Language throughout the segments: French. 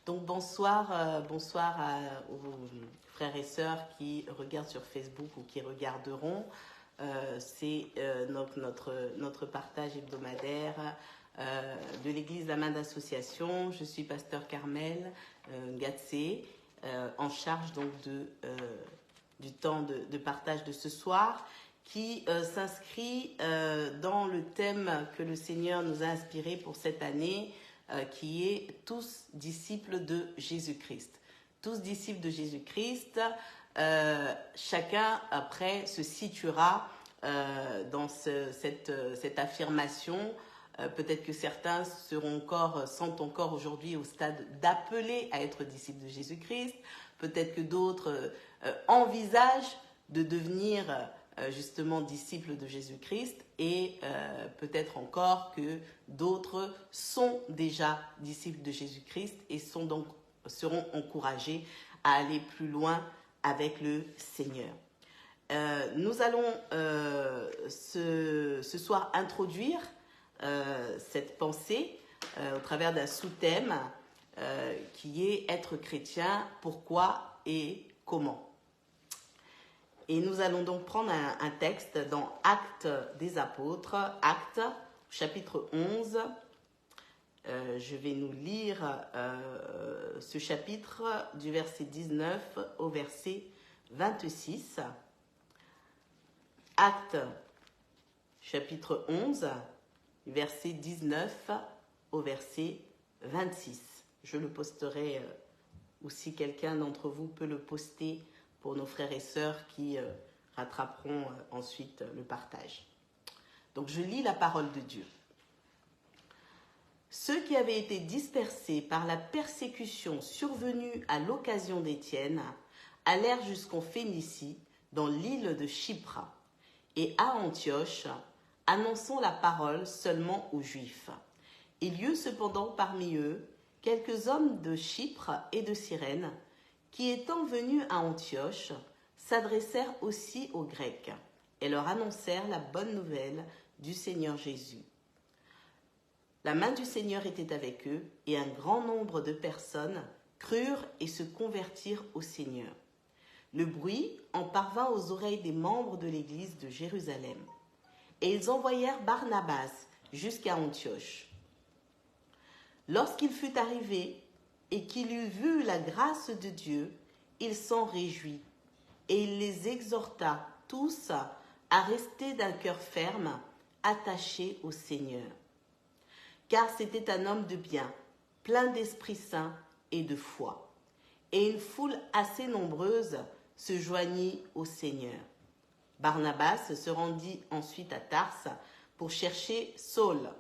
Donc bonsoir aux frères et sœurs qui regardent sur Facebook ou qui regarderont. C'est donc notre partage hebdomadaire de l'église La Main d'Association. Je suis pasteur Carmel Gatsé, en charge donc du temps de partage de ce soir, qui s'inscrit dans le thème que le Seigneur nous a inspiré pour cette année, qui est tous disciples de Jésus-Christ. Tous disciples de Jésus-Christ, chacun après se situera dans cette affirmation. Peut-être que certains sont encore aujourd'hui au stade d'appeler à être disciples de Jésus-Christ. Peut-être que d'autres envisagent de devenir justement disciples de Jésus-Christ, et peut-être encore que d'autres sont déjà disciples de Jésus-Christ et seront encouragés à aller plus loin avec le Seigneur. Nous allons ce soir introduire cette pensée au travers d'un sous-thème qui est être chrétien, pourquoi et comment. Et nous allons donc prendre un texte dans Actes des Apôtres, Actes, chapitre 11. Je vais nous lire ce chapitre du verset 19 au verset 26. Actes, chapitre 11, verset 19 au verset 26. Je le posterai, ou si quelqu'un d'entre vous peut le poster pour nos frères et sœurs qui rattraperont ensuite le partage. Donc je lis la parole de Dieu. Ceux qui avaient été dispersés par la persécution survenue à l'occasion d'Étienne allèrent jusqu'en Phénicie, dans l'île de Chypre, et à Antioche, annonçant la parole seulement aux Juifs. Il y eut cependant parmi eux quelques hommes de Chypre et de Cyrène, qui étant venus à Antioche, s'adressèrent aussi aux Grecs et leur annoncèrent la bonne nouvelle du Seigneur Jésus. La main du Seigneur était avec eux, et un grand nombre de personnes crurent et se convertirent au Seigneur. Le bruit en parvint aux oreilles des membres de l'église de Jérusalem, et ils envoyèrent Barnabas jusqu'à Antioche. Lorsqu'il fut arrivé et qu'il eut vu la grâce de Dieu, il s'en réjouit, et il les exhorta tous à rester d'un cœur ferme, attachés au Seigneur. Car c'était un homme de bien, plein d'Esprit Saint et de foi. Et une foule assez nombreuse se joignit au Seigneur. Barnabas se rendit ensuite à Tarse pour chercher Saul,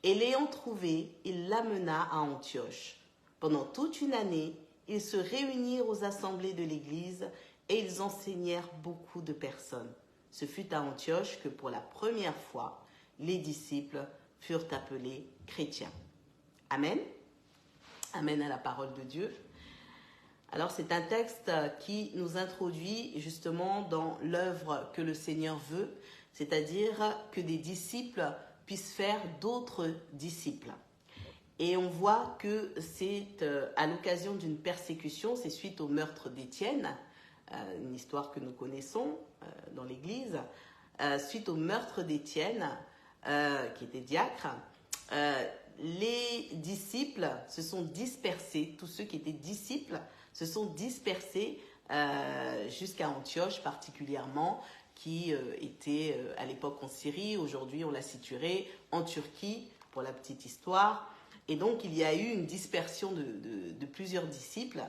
et l'ayant trouvé, il l'amena à Antioche. Pendant toute une année, ils se réunirent aux assemblées de l'Église et ils enseignèrent beaucoup de personnes. Ce fut à Antioche que pour la première fois, les disciples furent appelés chrétiens. Amen. Amen à la parole de Dieu. Alors c'est un texte qui nous introduit justement dans l'œuvre que le Seigneur veut, c'est-à-dire que des disciples puissent faire d'autres disciples. Et on voit que c'est à l'occasion d'une persécution, c'est suite au meurtre d'Étienne, une histoire que nous connaissons dans l'Église, suite au meurtre d'Étienne, qui était diacre, les disciples se sont dispersés, tous ceux qui étaient disciples se sont dispersés jusqu'à Antioche particulièrement, qui était à l'époque en Syrie, aujourd'hui on la situerait en Turquie, pour la petite histoire. Et donc, il y a eu une dispersion de plusieurs disciples,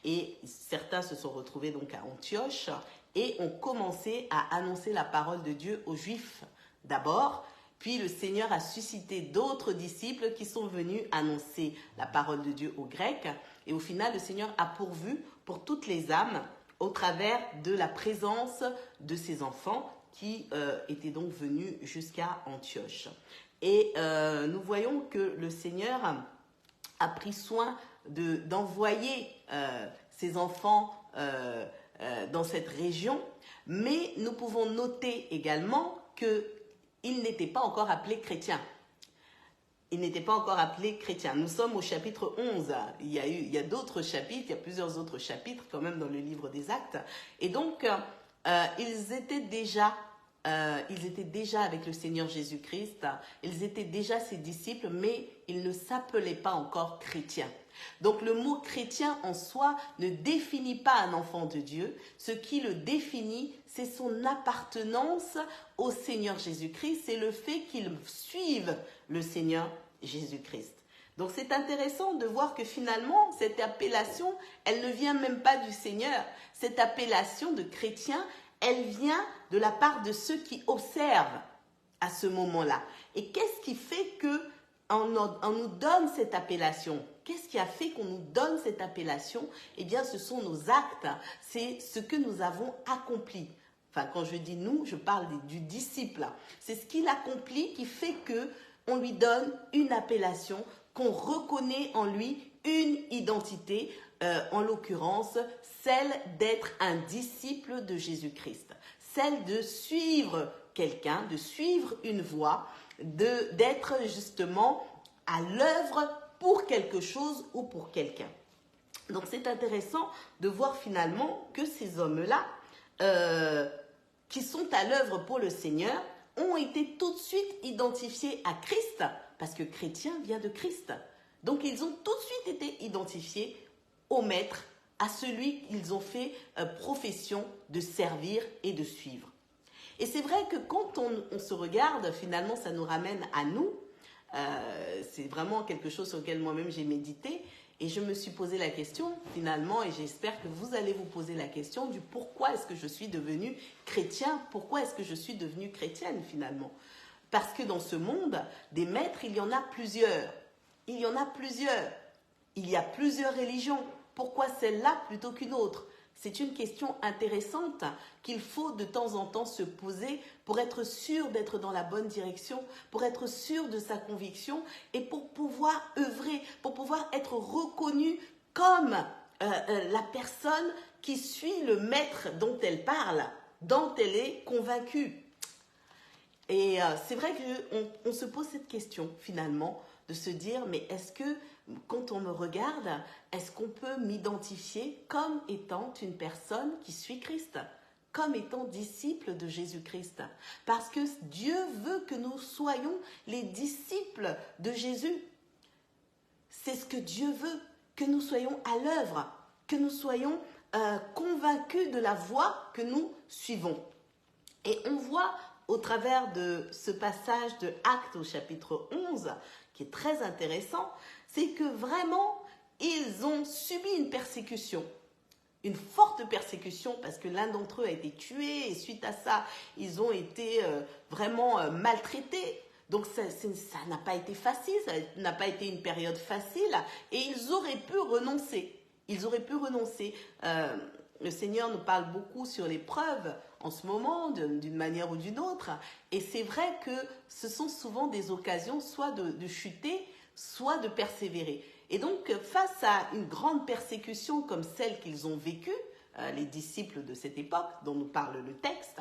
et certains se sont retrouvés donc à Antioche et ont commencé à annoncer la parole de Dieu aux Juifs d'abord. Puis le Seigneur a suscité d'autres disciples qui sont venus annoncer la parole de Dieu aux Grecs. Et au final, le Seigneur a pourvu pour toutes les âmes au travers de la présence de ces enfants qui étaient donc venus jusqu'à Antioche. Et nous voyons que le Seigneur a pris soin d'envoyer ses enfants dans cette région, mais nous pouvons noter également qu'ils n'étaient pas encore appelés chrétiens. ils n'étaient pas encore appelés chrétiens. Nous sommes au chapitre 11. Il y a d'autres chapitres, il y a plusieurs autres chapitres quand même dans le livre des Actes. Et donc, ils étaient déjà avec le Seigneur Jésus-Christ. Ils étaient déjà ses disciples, mais ils ne s'appelaient pas encore chrétiens. Donc le mot chrétien en soi ne définit pas un enfant de Dieu. Ce qui le définit, c'est son appartenance au Seigneur Jésus-Christ. C'est le fait qu'ils suivent le Seigneur Jésus-Christ. Donc c'est intéressant de voir que finalement, cette appellation, elle ne vient même pas du Seigneur. Cette appellation de chrétien, elle vient de la part de ceux qui observent à ce moment-là. Et qu'est-ce qui fait qu'on nous donne cette appellation? Qu'est-ce qui a fait qu'on nous donne cette appellation? Eh bien, ce sont nos actes, c'est ce que nous avons accompli. Enfin, quand je dis nous, je parle du disciple. C'est ce qu'il accomplit qui fait qu'on lui donne une appellation, qu'on reconnaît en lui une identité, en l'occurrence, celle d'être un disciple de Jésus-Christ, celle de suivre quelqu'un, de suivre une voie, d'être justement à l'œuvre pour quelque chose ou pour quelqu'un. Donc c'est intéressant de voir finalement que ces hommes-là, qui sont à l'œuvre pour le Seigneur, ont été tout de suite identifiés à Christ, parce que chrétien vient de Christ. Donc ils ont tout de suite été identifiés au Maître, à celui qu'ils ont fait profession de servir et de suivre. Et c'est vrai que quand on se regarde, finalement, ça nous ramène à nous. C'est vraiment quelque chose sur lequel moi-même j'ai médité. Et je me suis posé la question, finalement, et j'espère que vous allez vous poser la question du pourquoi est-ce que je suis devenue chrétien, pourquoi est-ce que je suis devenue chrétienne, finalement. Parce que dans ce monde, des maîtres, il y en a plusieurs. Il y en a plusieurs. Il y a plusieurs religions. Pourquoi celle-là plutôt qu'une autre? C'est une question intéressante qu'il faut de temps en temps se poser pour être sûr d'être dans la bonne direction, pour être sûr de sa conviction et pour pouvoir œuvrer, pour pouvoir être reconnu comme la personne qui suit le maître dont elle parle, dont elle est convaincue. Et c'est vrai qu'on se pose cette question finalement, de se dire mais est-ce que quand on me regarde, est-ce qu'on peut m'identifier comme étant une personne qui suit Christ, comme étant disciple de Jésus-Christ? Parce que Dieu veut que nous soyons les disciples de Jésus. C'est ce que Dieu veut, que nous soyons à l'œuvre, que nous soyons convaincus de la voie que nous suivons. Et on voit au travers de ce passage de Actes au chapitre 11, qui est très intéressant, c'est que vraiment, ils ont subi une persécution, une forte persécution, parce que l'un d'entre eux a été tué, et suite à ça, ils ont été vraiment maltraités. Donc ça n'a pas été facile, ça n'a pas été une période facile, et ils auraient pu renoncer. Ils auraient pu renoncer. Le Seigneur nous parle beaucoup sur l'épreuve en ce moment, d'une manière ou d'une autre. Et c'est vrai que ce sont souvent des occasions soit de chuter, soit de persévérer. Et donc, face à une grande persécution comme celle qu'ils ont vécue, les disciples de cette époque dont nous parle le texte,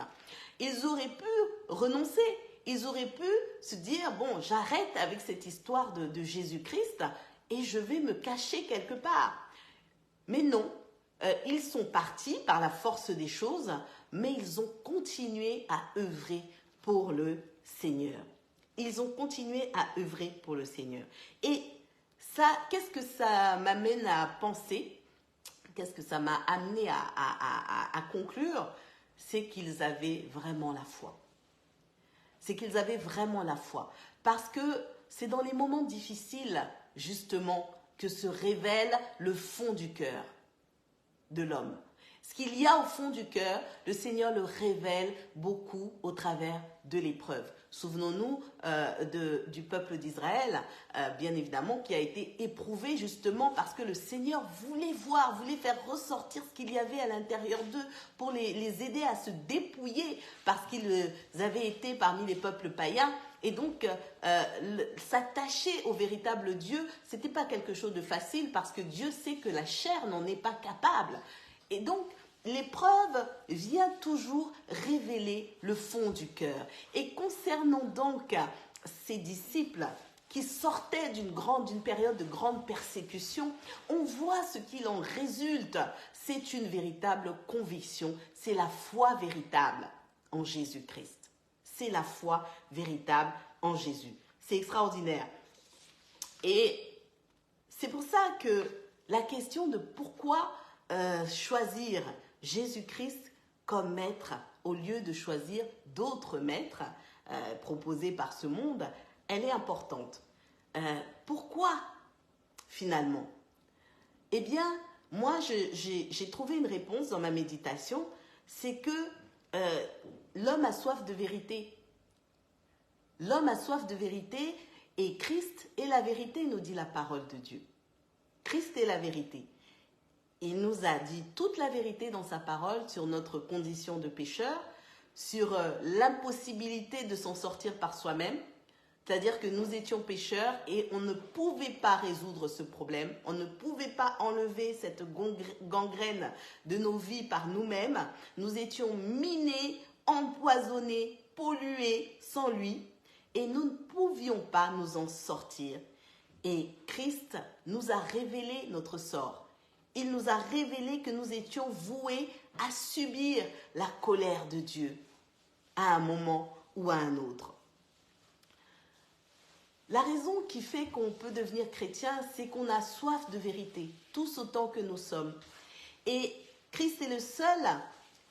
ils auraient pu renoncer. Ils auraient pu se dire, bon, j'arrête avec cette histoire de Jésus-Christ et je vais me cacher quelque part. Mais non, ils sont partis par la force des choses, mais ils ont continué à œuvrer pour le Seigneur. Ils ont continué à œuvrer pour le Seigneur. Et ça, qu'est-ce que ça m'amène à penser? Qu'est-ce que ça m'a amené à conclure? C'est qu'ils avaient vraiment la foi. C'est qu'ils avaient vraiment la foi. Parce que c'est dans les moments difficiles, justement, que se révèle le fond du cœur de l'homme. Ce qu'il y a au fond du cœur, le Seigneur le révèle beaucoup au travers de l'épreuve. Souvenons-nous du peuple d'Israël, bien évidemment, qui a été éprouvé justement parce que le Seigneur voulait faire ressortir ce qu'il y avait à l'intérieur d'eux pour les aider à se dépouiller parce qu'ils avaient été parmi les peuples païens. Et donc, s'attacher au véritable Dieu, ce n'était pas quelque chose de facile parce que Dieu sait que la chair n'en est pas capable. Et donc, l'épreuve vient toujours révéler le fond du cœur. Et concernant donc ces disciples qui sortait d'une période de grande persécution, on voit ce qu'il en résulte. C'est une véritable conviction, c'est la foi véritable en Jésus-Christ. C'est la foi véritable en Jésus. C'est extraordinaire. Et c'est pour ça que la question de pourquoi choisir Jésus-Christ comme maître au lieu de choisir d'autres maîtres proposés par ce monde, elle est importante. Pourquoi finalement? Eh bien, moi j'ai trouvé une réponse dans ma méditation, c'est que l'homme a soif de vérité. L'homme a soif de vérité et Christ est la vérité, nous dit la parole de Dieu. Christ est la vérité. Il nous a dit toute la vérité dans sa parole sur notre condition de pécheur, sur l'impossibilité de s'en sortir par soi-même, c'est-à-dire que nous étions pécheurs et on ne pouvait pas résoudre ce problème, on ne pouvait pas enlever cette gangrène de nos vies par nous-mêmes, nous étions minés, empoisonnés, pollués sans lui et nous ne pouvions pas nous en sortir. Et Christ nous a révélé notre sort. Il nous a révélé que nous étions voués à subir la colère de Dieu à un moment ou à un autre. La raison qui fait qu'on peut devenir chrétien, c'est qu'on a soif de vérité, tous autant que nous sommes. Et Christ est le seul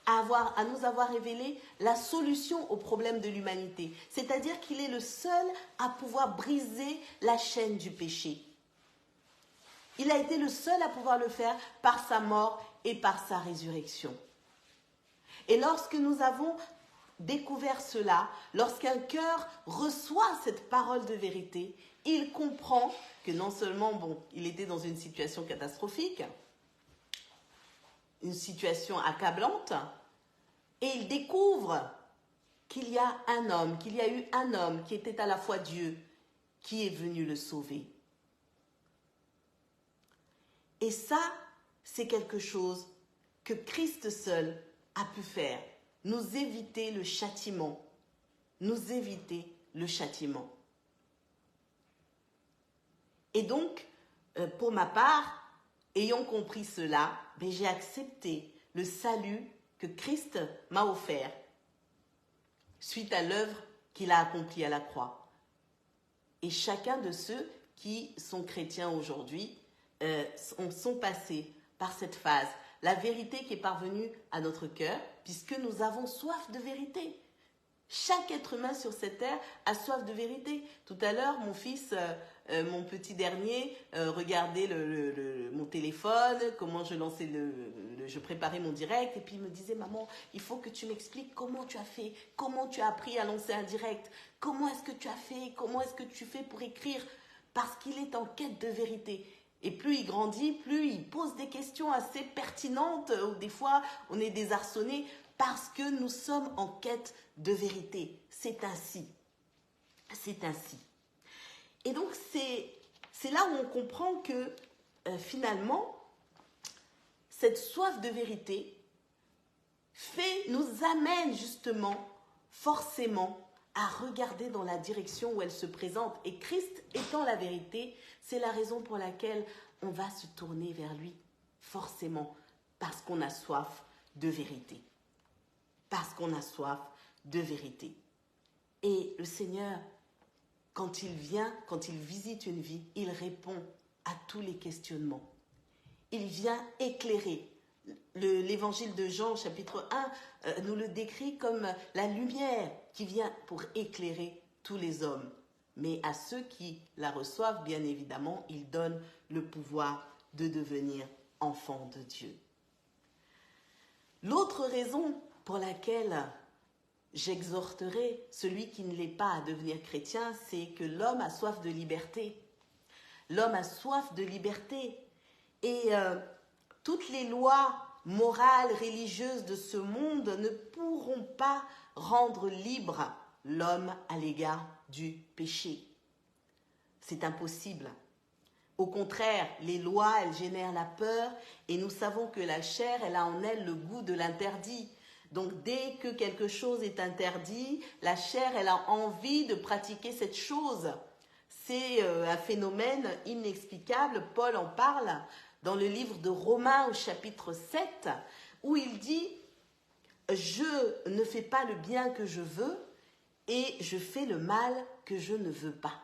à nous avoir révélé la solution au problème de l'humanité. C'est-à-dire qu'il est le seul à pouvoir briser la chaîne du péché. Il a été le seul à pouvoir le faire par sa mort et par sa résurrection. Et lorsque nous avons découvert cela, lorsqu'un cœur reçoit cette parole de vérité, il comprend que non seulement, il était dans une situation catastrophique, une situation accablante, et il découvre qu'il y a eu un homme qui était à la fois Dieu, qui est venu le sauver. Et ça, c'est quelque chose que Christ seul a pu faire, nous éviter le châtiment, Et donc, pour ma part, ayant compris cela, j'ai accepté le salut que Christ m'a offert suite à l'œuvre qu'il a accomplie à la croix. Et chacun de ceux qui sont chrétiens aujourd'hui sont passés par cette phase. La vérité qui est parvenue à notre cœur, puisque nous avons soif de vérité. Chaque être humain sur cette terre a soif de vérité. Tout à l'heure, mon fils, mon petit dernier, regardait mon téléphone, comment je lançais je préparais mon direct, et puis il me disait, maman, il faut que tu m'expliques comment tu as fait, comment tu as appris à lancer un direct, comment est-ce que tu as fait, comment est-ce que tu fais pour écrire, parce qu'il est en quête de vérité. Et plus il grandit, plus il pose des questions assez pertinentes, où des fois on est désarçonné, parce que nous sommes en quête de vérité. C'est ainsi. C'est ainsi. Et donc c'est là où on comprend que finalement, cette soif de vérité nous amène justement, forcément, à regarder dans la direction où elle se présente. Et Christ étant la vérité, c'est la raison pour laquelle on va se tourner vers lui, forcément, parce qu'on a soif de vérité. Parce qu'on a soif de vérité. Et le Seigneur, quand il vient, quand il visite une vie, il répond à tous les questionnements. Il vient éclairer. L'évangile de Jean, chapitre 1, nous le décrit comme la lumière qui vient pour éclairer tous les hommes. Mais à ceux qui la reçoivent, bien évidemment, il donne le pouvoir de devenir enfants de Dieu. L'autre raison pour laquelle j'exhorterai celui qui ne l'est pas à devenir chrétien, c'est que l'homme a soif de liberté. L'homme a soif de liberté. Et toutes les lois morales, religieuses de ce monde ne pourront pas rendre libre l'homme à l'égard du péché. C'est impossible. Au contraire, les lois, elles génèrent la peur et nous savons que la chair, elle a en elle le goût de l'interdit. Donc dès que quelque chose est interdit, la chair, elle a envie de pratiquer cette chose. C'est un phénomène inexplicable. Paul en parle dans le livre de Romains au chapitre 7, où il dit « Je ne fais pas le bien que je veux et je fais le mal que je ne veux pas. »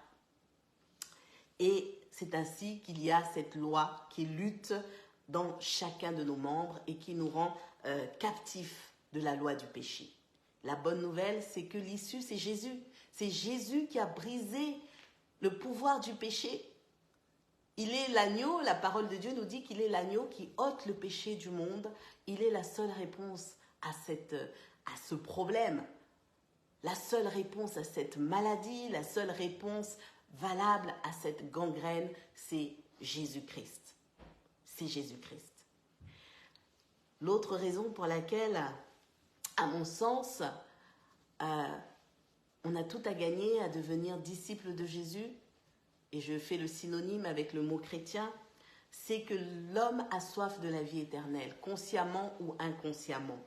Et c'est ainsi qu'il y a cette loi qui lutte dans chacun de nos membres et qui nous rend captifs de la loi du péché. La bonne nouvelle, c'est que l'issue, c'est Jésus. C'est Jésus qui a brisé le pouvoir du péché. Il est l'agneau, la parole de Dieu nous dit qu'il est l'agneau qui ôte le péché du monde. Il est la seule réponse à ce problème, la seule réponse à cette maladie, la seule réponse valable à cette gangrène, c'est Jésus-Christ. C'est Jésus-Christ. L'autre raison pour laquelle, à mon sens, on a tout à gagner à devenir disciple de Jésus, et je fais le synonyme avec le mot chrétien, c'est que l'homme a soif de la vie éternelle, consciemment ou inconsciemment.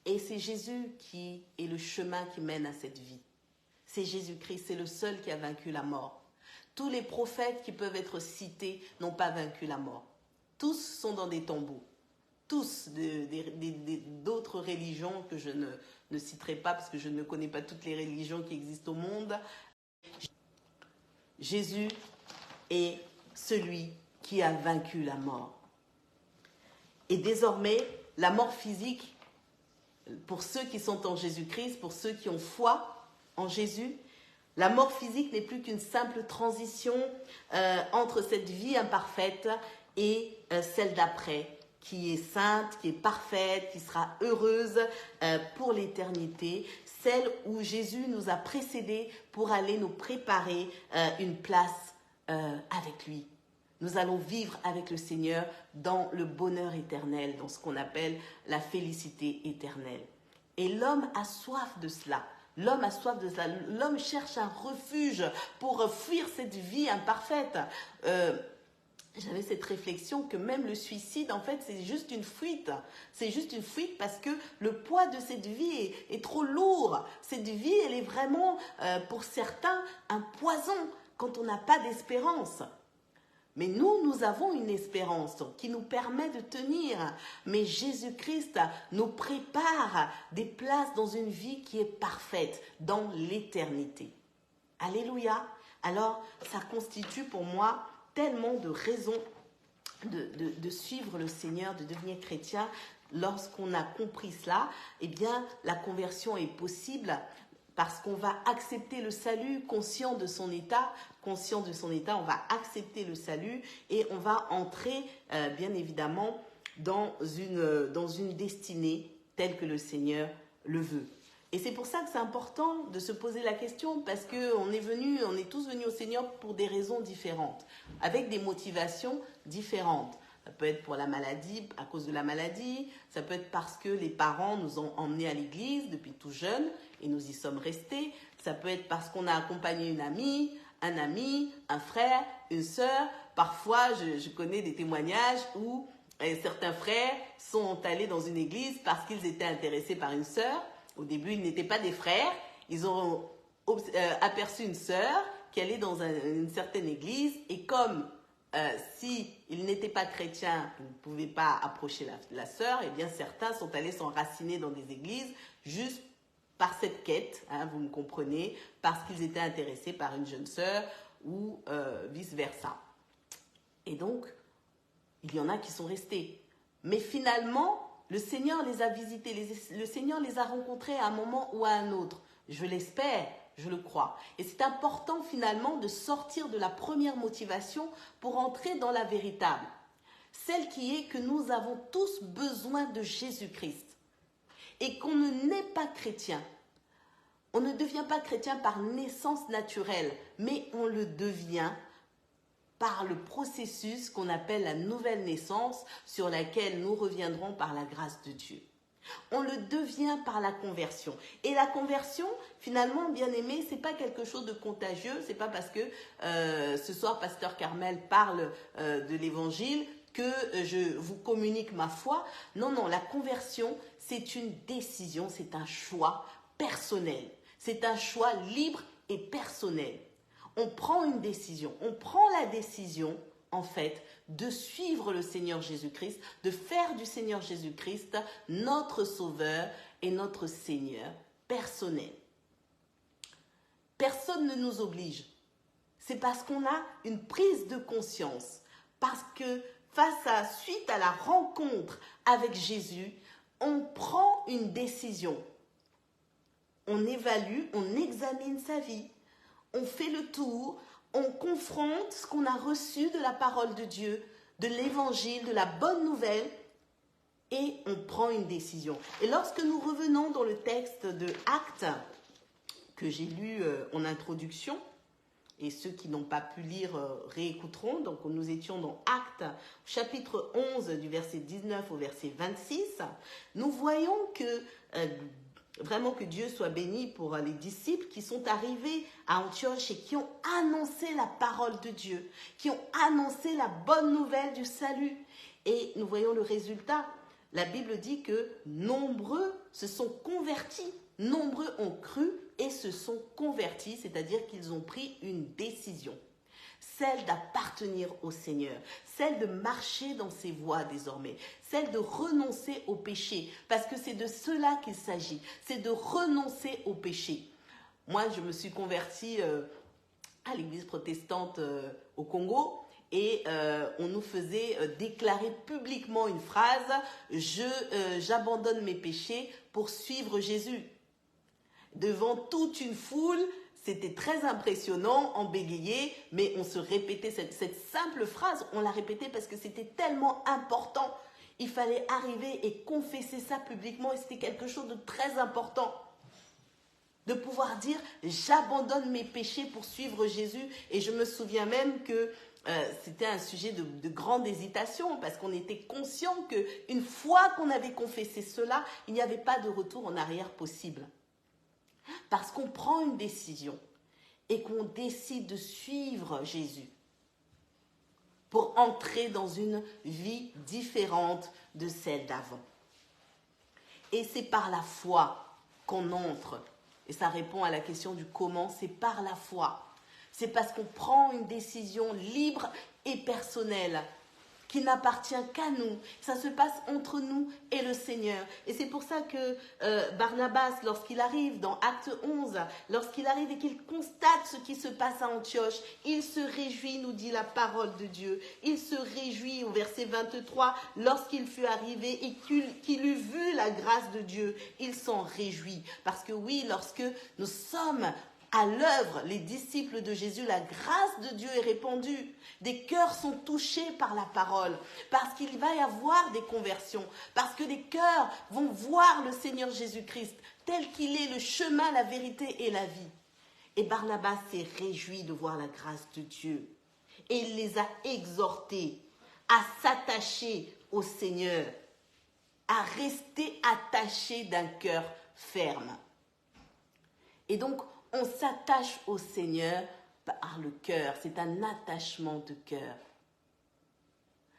Et c'est Jésus qui est le chemin qui mène à cette vie. C'est Jésus-Christ, c'est le seul qui a vaincu la mort. Tous les prophètes qui peuvent être cités n'ont pas vaincu la mort. Tous sont dans des tombeaux. Tous d'autres religions que je ne citerai pas parce que je ne connais pas toutes les religions qui existent au monde. Jésus est celui qui a vaincu la mort. Et désormais, la mort physique, pour ceux qui sont en Jésus-Christ, pour ceux qui ont foi en Jésus, la mort physique n'est plus qu'une simple transition entre cette vie imparfaite et celle d'après, qui est sainte, qui est parfaite, qui sera heureuse pour l'éternité, celle où Jésus nous a précédés pour aller nous préparer une place avec lui. Nous allons vivre avec le Seigneur dans le bonheur éternel, dans ce qu'on appelle la félicité éternelle. Et l'homme a soif de cela. L'homme a soif de cela. L'homme cherche un refuge pour fuir cette vie imparfaite. J'avais cette réflexion que même le suicide, en fait, c'est juste une fuite. C'est juste une fuite parce que le poids de cette vie est trop lourd. Cette vie, elle est vraiment, pour certains, un poison quand on n'a pas d'espérance. Mais nous avons une espérance qui nous permet de tenir. Mais Jésus-Christ nous prépare des places dans une vie qui est parfaite, dans l'éternité. Alléluia. Alors, ça constitue pour moi tellement de raisons de suivre le Seigneur, de devenir chrétien. Lorsqu'on a compris cela, eh bien, la conversion est possible parce qu'on va accepter le salut conscient de son état. Conscient de son état, on va accepter le salut et on va entrer, bien évidemment, dans une destinée telle que le Seigneur le veut. Et c'est pour ça que c'est important de se poser la question parce qu'on est tous venus au Seigneur pour des raisons différentes, avec des motivations différentes. Ça peut être pour la maladie, à cause de la maladie. Ça peut être parce que les parents nous ont emmenés à l'église depuis tout jeune et nous y sommes restés. Ça peut être parce qu'on a accompagné une amie, un ami, un frère, une sœur. Parfois, je connais des témoignages où certains frères sont allés dans une église parce qu'ils étaient intéressés par une sœur. Au début, ils n'étaient pas des frères. Ils ont aperçu une sœur qui allait dans une certaine église et comme s'ils n'étaient pas chrétiens, ils ne pouvaient pas approcher la sœur, et bien certains sont allés s'enraciner dans des églises juste par cette quête, vous me comprenez, parce qu'ils étaient intéressés par une jeune sœur ou vice-versa. Et donc, il y en a qui sont restés. Mais finalement, le Seigneur les a visités, le Seigneur les a rencontrés à un moment ou à un autre. Je l'espère. Je le crois. Et c'est important finalement de sortir de la première motivation pour entrer dans la véritable. Celle qui est que nous avons tous besoin de Jésus-Christ. Et qu'on n'est pas chrétien. On ne devient pas chrétien par naissance naturelle, mais on le devient par le processus qu'on appelle la nouvelle naissance sur laquelle nous reviendrons par la grâce de Dieu. On le devient par la conversion. Et la conversion, finalement, bien aimé, c'est pas quelque chose de contagieux. C'est pas parce que ce soir, Pasteur Carmel parle de l'évangile que je vous communique ma foi. Non, non, la conversion, c'est une décision, c'est un choix personnel. C'est un choix libre et personnel. On prend une décision. On prend la décision, en fait, de suivre le Seigneur Jésus-Christ, de faire du Seigneur Jésus-Christ notre Sauveur et notre Seigneur personnel. Personne ne nous oblige. C'est parce qu'on a une prise de conscience, parce que suite à la rencontre avec Jésus, on prend une décision. On évalue, on examine sa vie, on fait le tour, on confronte ce qu'on a reçu de la parole de Dieu, de l'évangile, de la bonne nouvelle, et on prend une décision. Et lorsque nous revenons dans le texte de Actes, que j'ai lu en introduction, et ceux qui n'ont pas pu lire réécouteront, donc nous étions dans Actes, chapitre 11, du verset 19 au verset 26, nous voyons que, vraiment que Dieu soit béni pour les disciples qui sont arrivés à Antioche et qui ont annoncé la parole de Dieu, qui ont annoncé la bonne nouvelle du salut. Et nous voyons le résultat. La Bible dit que nombreux se sont convertis, nombreux ont cru et se sont convertis, c'est-à-dire qu'ils ont pris une décision, celle d'appartenir au Seigneur, celle de marcher dans ses voies désormais, celle de renoncer au péché, parce que c'est de cela qu'il s'agit, c'est de renoncer au péché. Moi, je me suis convertie à l'église protestante au Congo, et on nous faisait déclarer publiquement une phrase « j'abandonne mes péchés pour suivre Jésus ». Devant toute une foule, c'était très impressionnant, on bégayait, mais on se répétait cette simple phrase, on la répétait parce que c'était tellement important. Il fallait arriver et confesser ça publiquement et c'était quelque chose de très important. De pouvoir dire « j'abandonne mes péchés pour suivre Jésus ». Et je me souviens même que c'était un sujet de grande hésitation parce qu'on était conscient qu'une fois qu'on avait confessé cela, il n'y avait pas de retour en arrière possible. Parce qu'on prend une décision et qu'on décide de suivre Jésus pour entrer dans une vie différente de celle d'avant. Et c'est par la foi qu'on entre. Et ça répond à la question du comment, c'est par la foi. C'est parce qu'on prend une décision libre et personnelle qui n'appartient qu'à nous. Ça se passe entre nous et le Seigneur. Et c'est pour ça que Barnabas, lorsqu'il arrive dans Acte 11, lorsqu'il arrive et qu'il constate ce qui se passe à Antioche, il se réjouit, nous dit la parole de Dieu. Il se réjouit au verset 23, lorsqu'il fut arrivé et qu'il eut vu la grâce de Dieu, il s'en réjouit. Parce que oui, lorsque nous sommes à l'œuvre, les disciples de Jésus, la grâce de Dieu est répandue. Des cœurs sont touchés par la parole, parce qu'il va y avoir des conversions, parce que des cœurs vont voir le Seigneur Jésus-Christ tel qu'il est, le chemin, la vérité et la vie. Et Barnabas s'est réjoui de voir la grâce de Dieu. Et il les a exhortés à s'attacher au Seigneur, à rester attachés d'un cœur ferme. Et donc, on s'attache au Seigneur par le cœur. C'est un attachement de cœur.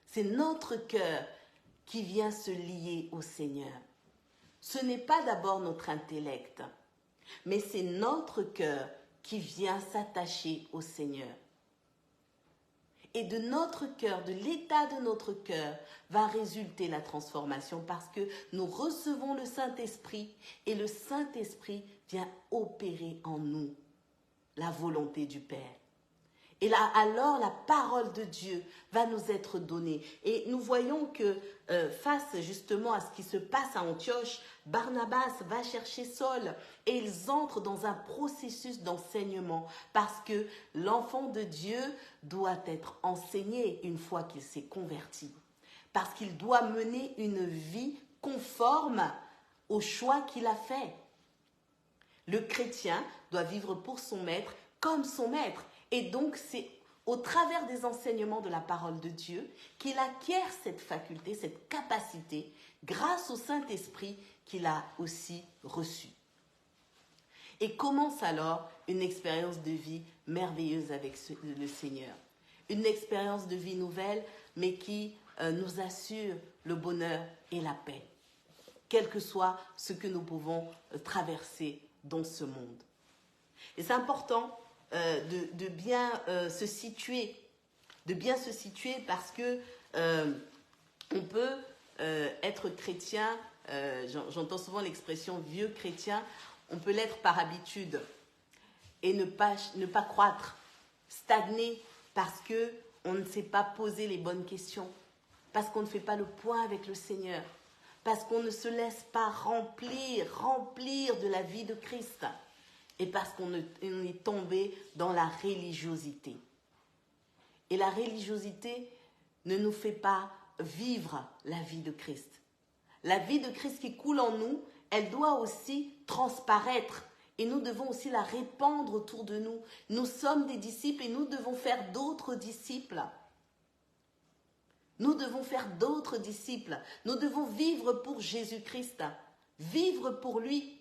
C'est notre cœur qui vient se lier au Seigneur. Ce n'est pas d'abord notre intellect, mais c'est notre cœur qui vient s'attacher au Seigneur. Et de notre cœur, de l'état de notre cœur, va résulter la transformation parce que nous recevons le Saint-Esprit et le Saint-Esprit vient opérer en nous la volonté du Père. Et là, alors, la parole de Dieu va nous être donnée. Et nous voyons que face justement à ce qui se passe à Antioche, Barnabas va chercher Saul et ils entrent dans un processus d'enseignement parce que l'enfant de Dieu doit être enseigné une fois qu'il s'est converti. Parce qu'il doit mener une vie conforme au choix qu'il a fait. Le chrétien doit vivre pour son maître comme son maître. Et donc, c'est au travers des enseignements de la parole de Dieu qu'il acquiert cette faculté, cette capacité, grâce au Saint-Esprit qu'il a aussi reçu. Et commence alors une expérience de vie merveilleuse avec le Seigneur. Une expérience de vie nouvelle, mais qui nous assure le bonheur et la paix, quel que soit ce que nous pouvons traverser dans ce monde. Et c'est important de bien se situer, parce que on peut être chrétien, j'entends souvent l'expression vieux chrétien, on peut l'être par habitude et ne pas croître, stagner parce que on ne sait pas poser les bonnes questions, parce qu'on ne fait pas le point avec le Seigneur, parce qu'on ne se laisse pas remplir de la vie de Christ, et parce qu'on est tombé dans la religiosité. Et la religiosité ne nous fait pas vivre la vie de Christ. La vie de Christ qui coule en nous, elle doit aussi transparaître. Et nous devons aussi la répandre autour de nous. Nous sommes des disciples et nous devons faire d'autres disciples. Nous devons faire d'autres disciples. Nous devons vivre pour Jésus-Christ. Vivre pour lui.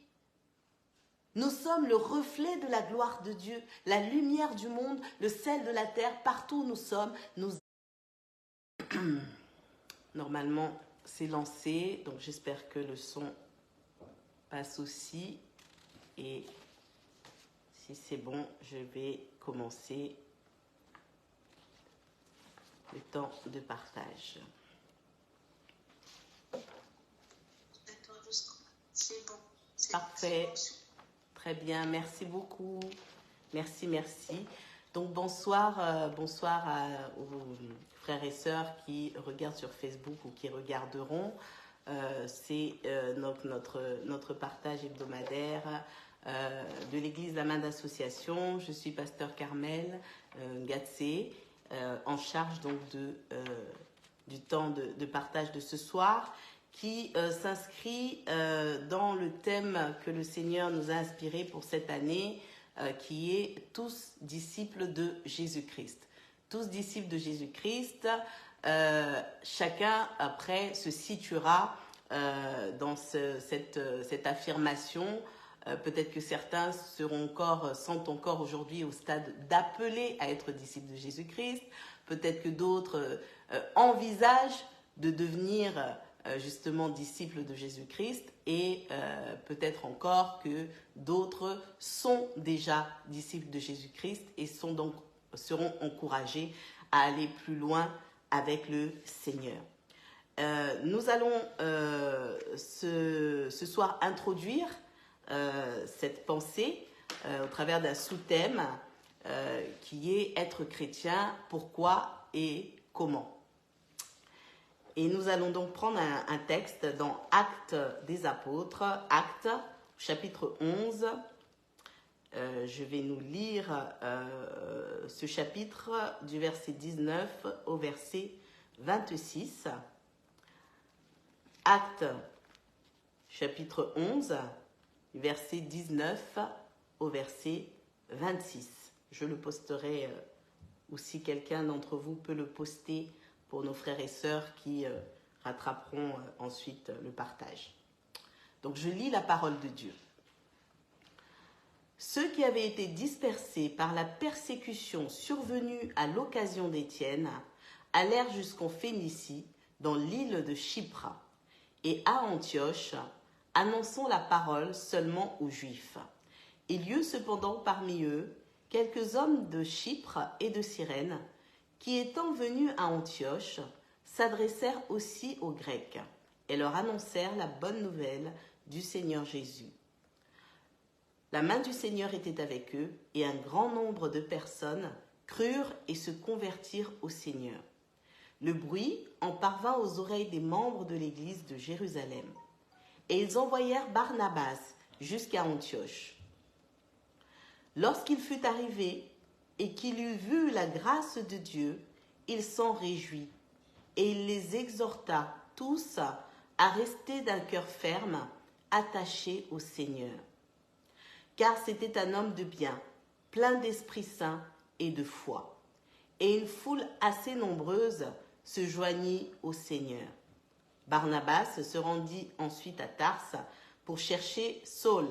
Nous sommes le reflet de la gloire de Dieu, la lumière du monde, le sel de la terre. Partout où nous sommes, nous... Normalement, c'est lancé. Donc, j'espère que le son passe aussi. Et si c'est bon, je vais commencer le temps de partage. C'est bon. Parfait. Très bien. Merci beaucoup. Merci. Donc, bonsoir aux frères et sœurs qui regardent sur Facebook ou qui regarderont. C'est notre partage hebdomadaire de l'église La Main d'Association. Je suis pasteur Carmel Gatsé, en charge donc du temps de partage de ce soir, qui s'inscrit dans le thème que le Seigneur nous a inspiré pour cette année, qui est tous disciples de Jésus-Christ. Tous disciples de Jésus-Christ, chacun après se situera dans cette affirmation. Peut-être que certains sont encore aujourd'hui au stade d'appeler à être disciples de Jésus-Christ. Peut-être que d'autres envisagent de devenir justement disciples de Jésus-Christ, et peut-être encore que d'autres sont déjà disciples de Jésus-Christ et seront encouragés à aller plus loin avec le Seigneur. Nous allons ce soir introduire cette pensée au travers d'un sous-thème qui est être chrétien, pourquoi et comment. Et nous allons donc prendre un texte dans Actes des Apôtres, Actes, chapitre 11. Je vais nous lire ce chapitre du verset 19 au verset 26. Actes, chapitre 11, verset 19 au verset 26. Je le posterai, ou si quelqu'un d'entre vous peut le poster pour nos frères et sœurs qui rattraperont ensuite le partage. Donc je lis la parole de Dieu. Ceux qui avaient été dispersés par la persécution survenue à l'occasion d'Étienne allèrent jusqu'en Phénicie, dans l'île de Chypre, et à Antioche, annonçant la parole seulement aux Juifs. Il y eut cependant parmi eux quelques hommes de Chypre et de Cyrène, qui étant venus à Antioche, s'adressèrent aussi aux Grecs et leur annoncèrent la bonne nouvelle du Seigneur Jésus. La main du Seigneur était avec eux, et un grand nombre de personnes crurent et se convertirent au Seigneur. Le bruit en parvint aux oreilles des membres de l'église de Jérusalem, et ils envoyèrent Barnabas jusqu'à Antioche. Lorsqu'il fut arrivé et qu'il eut vu la grâce de Dieu, il s'en réjouit, et il les exhorta tous à rester d'un cœur ferme, attachés au Seigneur. Car c'était un homme de bien, plein d'Esprit Saint et de foi. Et une foule assez nombreuse se joignit au Seigneur. Barnabas se rendit ensuite à Tarse pour chercher Saul,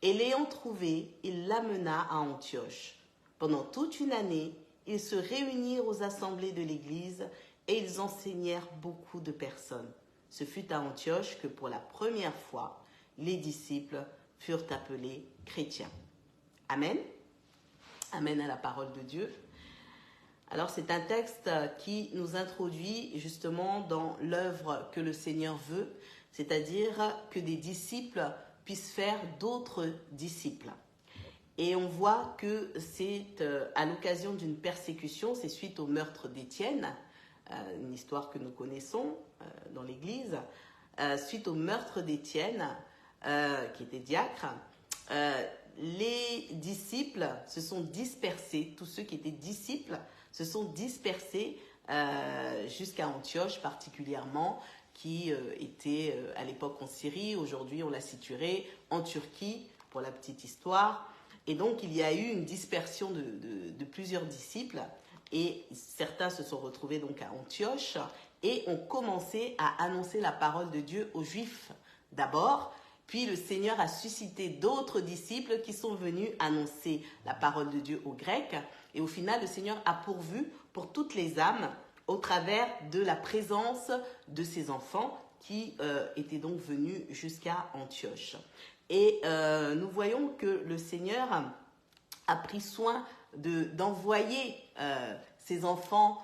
et l'ayant trouvé, il l'amena à Antioche. Pendant toute une année, ils se réunirent aux assemblées de l'Église et ils enseignèrent beaucoup de personnes. Ce fut à Antioche que pour la première fois, les disciples furent appelés chrétiens. Amen. Amen à la parole de Dieu. Alors c'est un texte qui nous introduit justement dans l'œuvre que le Seigneur veut, c'est-à-dire que des disciples puissent faire d'autres disciples. Et on voit que c'est à l'occasion d'une persécution, c'est suite au meurtre d'Étienne, une histoire que nous connaissons dans l'Église, suite au meurtre d'Étienne, qui était diacre, les disciples se sont dispersés, tous ceux qui étaient disciples se sont dispersés jusqu'à Antioche particulièrement, qui était à l'époque en Syrie, aujourd'hui on la situerait en Turquie, pour la petite histoire. Et donc il y a eu une dispersion de plusieurs disciples, et certains se sont retrouvés donc à Antioche, et ont commencé à annoncer la parole de Dieu aux Juifs d'abord. Puis le Seigneur a suscité d'autres disciples qui sont venus annoncer la parole de Dieu aux Grecs. Et au final, le Seigneur a pourvu pour toutes les âmes au travers de la présence de ces enfants qui étaient donc venus jusqu'à Antioche. Et nous voyons que le Seigneur a pris soin d'envoyer ces enfants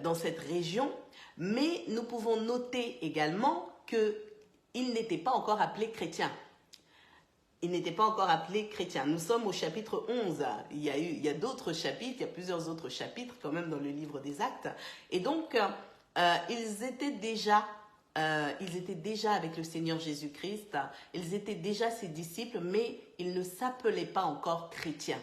dans cette région. Mais nous pouvons noter également qu'ils n'étaient pas encore appelés chrétiens. Ils n'étaient pas encore appelés chrétiens. Nous sommes au chapitre 11. Il y a d'autres chapitres, il y a plusieurs autres chapitres quand même dans le livre des Actes. Et donc, ils étaient déjà avec le Seigneur Jésus-Christ. Ils étaient déjà ses disciples, mais ils ne s'appelaient pas encore chrétiens.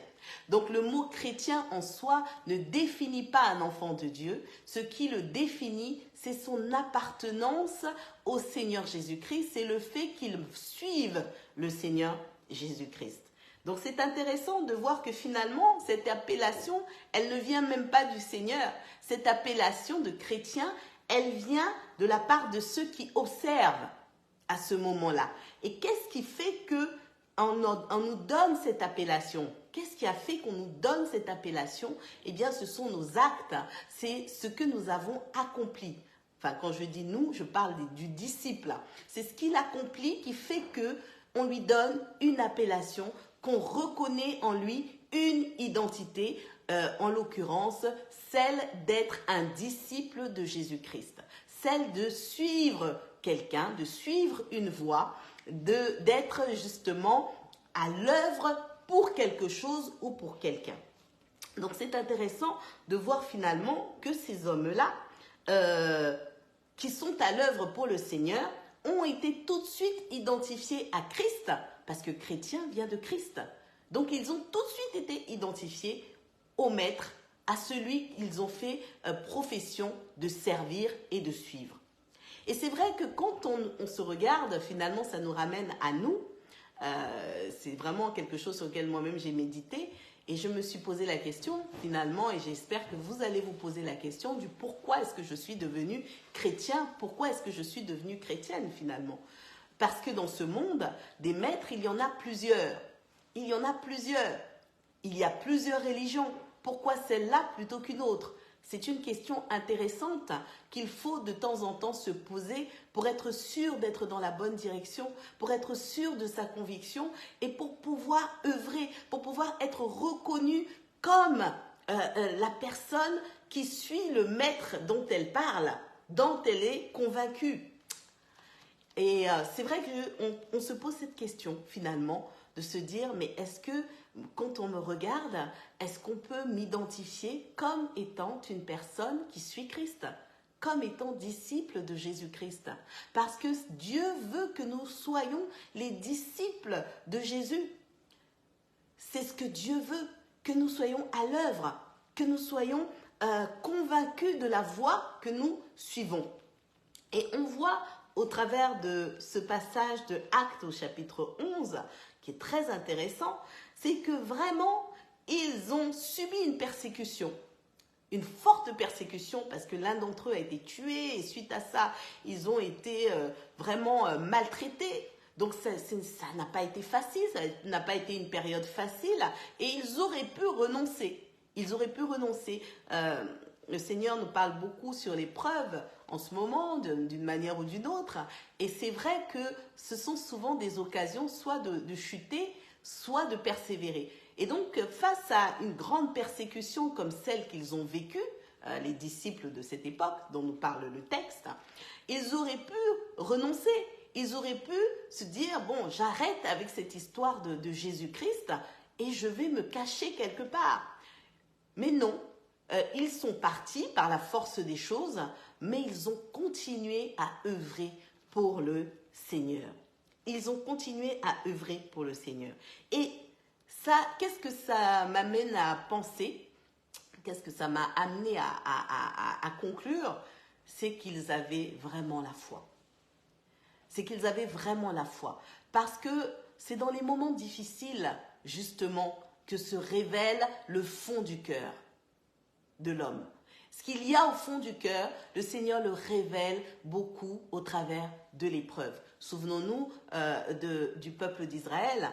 Donc le mot chrétien en soi ne définit pas un enfant de Dieu. Ce qui le définit, c'est son appartenance au Seigneur Jésus-Christ. C'est le fait qu'ils suivent le Seigneur Jésus-Christ. Donc c'est intéressant de voir que finalement, cette appellation, elle ne vient même pas du Seigneur. Cette appellation de chrétien, elle vient de la part de ceux qui observent à ce moment-là. Et qu'est-ce qui fait qu'on nous donne cette appellation ? Qu'est-ce qui a fait qu'on nous donne cette appellation ? Eh bien, ce sont nos actes, c'est ce que nous avons accompli. Enfin, quand je dis nous, je parle du disciple. C'est ce qu'il accomplit qui fait qu'on lui donne une appellation, qu'on reconnaît en lui une identité, en l'occurrence, celle d'être un disciple de Jésus-Christ. Celle de suivre quelqu'un, de suivre une voie, d'être justement à l'œuvre pour quelque chose ou pour quelqu'un. Donc c'est intéressant de voir finalement que ces hommes-là, qui sont à l'œuvre pour le Seigneur, ont été tout de suite identifiés à Christ, parce que chrétien vient de Christ. Donc ils ont tout de suite été identifiés au Maître, à celui qu'ils ont fait profession de servir et de suivre. Et c'est vrai que quand on se regarde, finalement ça nous ramène à nous. C'est vraiment quelque chose sur lequel moi-même j'ai médité, et je me suis posé la question finalement, et j'espère que vous allez vous poser la question du pourquoi est-ce que je suis devenue chrétien, pourquoi est-ce que je suis devenue chrétienne finalement. Parce que dans ce monde des maîtres, il y en a plusieurs. Il y en a plusieurs. Il y a plusieurs religions. Pourquoi celle-là plutôt qu'une autre ? C'est une question intéressante qu'il faut de temps en temps se poser pour être sûr d'être dans la bonne direction, pour être sûr de sa conviction et pour pouvoir œuvrer, pour pouvoir être reconnu comme la personne qui suit le maître dont elle parle, dont elle est convaincue. Et c'est vrai qu'on se pose cette question finalement, de se dire mais est-ce que quand on me regarde, est-ce qu'on peut m'identifier comme étant une personne qui suit Christ, comme étant disciple de Jésus-Christ? Parce que Dieu veut que nous soyons les disciples de Jésus. C'est ce que Dieu veut, que nous soyons à l'œuvre, que nous soyons convaincus de la voie que nous suivons. Et on voit au travers de ce passage de Actes au chapitre 11, qui est très intéressant, c'est que vraiment, ils ont subi une persécution, une forte persécution, parce que l'un d'entre eux a été tué, et suite à ça, ils ont été vraiment maltraités. Donc ça n'a pas été facile, ça n'a pas été une période facile, et ils auraient pu renoncer. Ils auraient pu renoncer. Le Seigneur nous parle beaucoup sur l'épreuve en ce moment, d'une manière ou d'une autre. Et c'est vrai que ce sont souvent des occasions soit de chuter, soit de persévérer. Et donc, face à une grande persécution comme celle qu'ils ont vécue, les disciples de cette époque dont nous parle le texte, ils auraient pu renoncer. Ils auraient pu se dire, bon, j'arrête avec cette histoire de Jésus-Christ et je vais me cacher quelque part. Mais non, ils sont partis par la force des choses, mais ils ont continué à œuvrer pour le Seigneur. Ils ont continué à œuvrer pour le Seigneur. Et ça, qu'est-ce que ça m'amène à penser? Qu'est-ce que ça m'a amené à conclure? C'est qu'ils avaient vraiment la foi. C'est qu'ils avaient vraiment la foi. Parce que c'est dans les moments difficiles, justement, que se révèle le fond du cœur de l'homme. Ce qu'il y a au fond du cœur, le Seigneur le révèle beaucoup au travers de l'épreuve. Souvenons-nous du peuple d'Israël,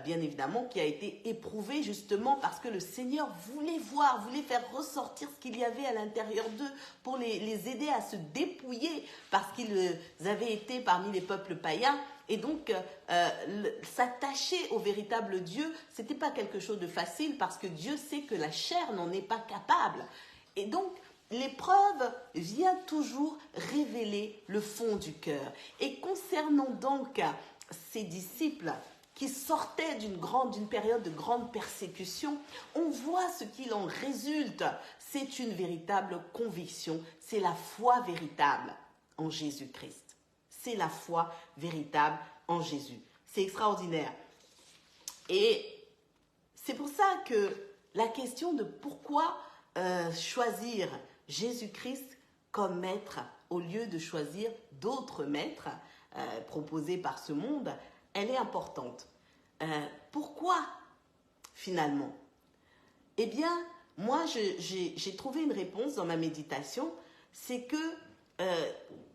bien évidemment, qui a été éprouvé justement parce que le Seigneur voulait faire ressortir ce qu'il y avait à l'intérieur d'eux pour les aider à se dépouiller parce qu'ils avaient été parmi les peuples païens. Et donc, s'attacher au véritable Dieu, ce n'était pas quelque chose de facile parce que Dieu sait que la chair n'en est pas capable. Et donc, l'épreuve vient toujours révéler le fond du cœur. Et concernant donc ces disciples qui sortaient d'une période de grande persécution, on voit ce qu'il en résulte. C'est une véritable conviction, c'est la foi véritable en Jésus-Christ. C'est la foi véritable en Jésus. C'est extraordinaire. Et c'est pour ça que la question de pourquoi choisir Jésus-Christ comme maître au lieu de choisir d'autres maîtres proposés par ce monde, elle est importante. Pourquoi finalement? Eh bien, moi j'ai trouvé une réponse dans ma méditation, c'est que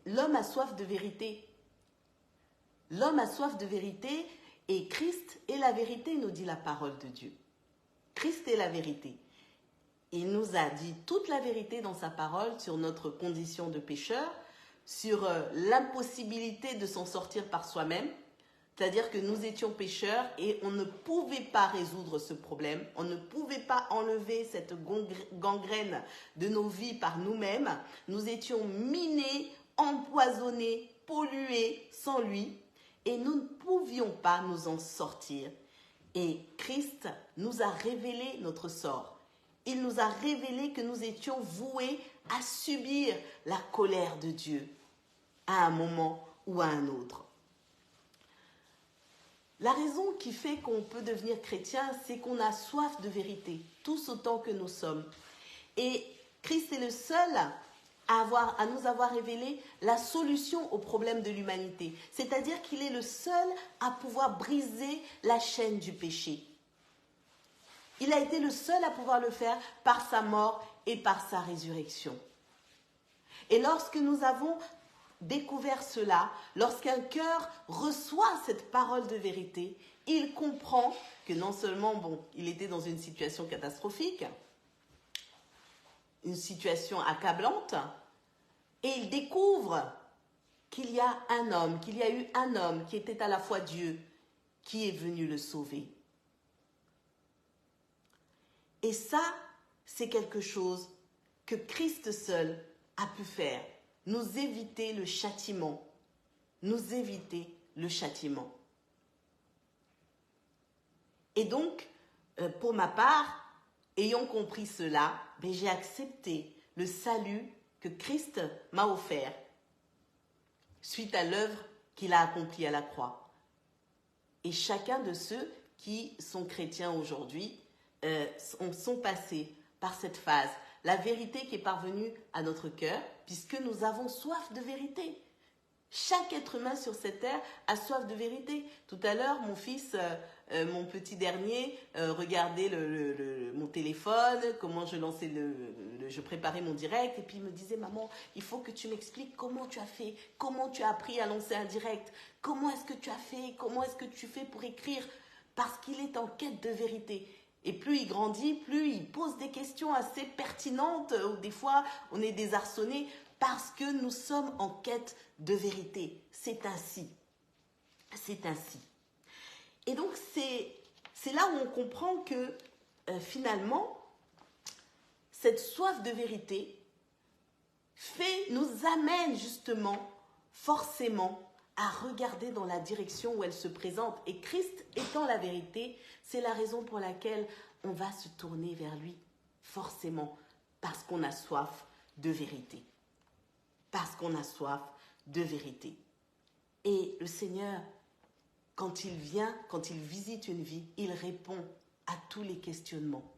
l'homme a soif de vérité. L'homme a soif de vérité et Christ est la vérité, nous dit la parole de Dieu. Christ est la vérité. Il nous a dit toute la vérité dans sa parole sur notre condition de pécheur, sur l'impossibilité de s'en sortir par soi-même, c'est-à-dire que nous étions pécheurs et on ne pouvait pas résoudre ce problème, on ne pouvait pas enlever cette gangrène de nos vies par nous-mêmes, nous étions minés, empoisonnés, pollués sans lui et nous ne pouvions pas nous en sortir. Et Christ nous a révélé notre sort. Il nous a révélé que nous étions voués à subir la colère de Dieu à un moment ou à un autre. La raison qui fait qu'on peut devenir chrétien, c'est qu'on a soif de vérité, tous autant que nous sommes. Et Christ est le seul à nous avoir révélé la solution au problème de l'humanité. C'est-à-dire qu'il est le seul à pouvoir briser la chaîne du péché. Il a été le seul à pouvoir le faire par sa mort et par sa résurrection. Et lorsque nous avons découvert cela, lorsqu'un cœur reçoit cette parole de vérité, il comprend que non seulement, il était dans une situation catastrophique, une situation accablante, et il découvre qu'il y a eu un homme qui était à la fois Dieu, qui est venu le sauver. Et ça, c'est quelque chose que Christ seul a pu faire, nous éviter le châtiment, Et donc, pour ma part, ayant compris cela, j'ai accepté le salut que Christ m'a offert suite à l'œuvre qu'il a accomplie à la croix. Et chacun de ceux qui sont chrétiens aujourd'hui sont passés par cette phase. La vérité qui est parvenue à notre cœur, puisque nous avons soif de vérité. Chaque être humain sur cette terre a soif de vérité. Tout à l'heure, mon fils, mon petit dernier, regardait mon téléphone, comment je lançais je préparais mon direct, et puis il me disait, maman, il faut que tu m'expliques comment tu as fait, comment tu as appris à lancer un direct, comment est-ce que tu as fait, comment est-ce que tu fais pour écrire, parce qu'il est en quête de vérité. Et plus il grandit, plus il pose des questions assez pertinentes, où des fois on est désarçonné, parce que nous sommes en quête de vérité. C'est ainsi. Et donc c'est c'est là où on comprend que finalement, cette soif de vérité nous amène justement, forcément, à regarder dans la direction où elle se présente. Et Christ étant la vérité, c'est la raison pour laquelle on va se tourner vers lui, forcément, parce qu'on a soif de vérité. Parce qu'on a soif de vérité. Et le Seigneur, quand il vient, quand il visite une vie, il répond à tous les questionnements.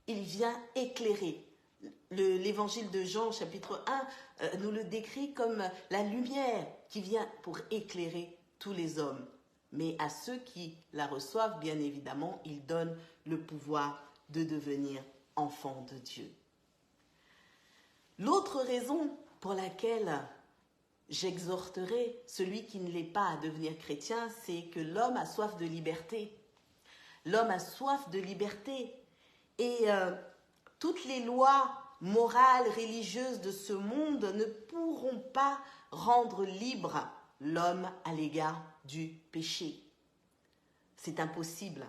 Il vient éclairer. L'évangile de Jean, chapitre 1, nous le décrit comme la lumière qui vient pour éclairer tous les hommes. Mais à ceux qui la reçoivent, bien évidemment, il donne le pouvoir de devenir enfants de Dieu. L'autre raison pour laquelle j'exhorterai celui qui ne l'est pas à devenir chrétien, c'est que l'homme a soif de liberté. L'homme a soif de liberté. Et toutes les lois morales, religieuses de ce monde ne pourront pas rendre libre l'homme à l'égard du péché. C'est impossible.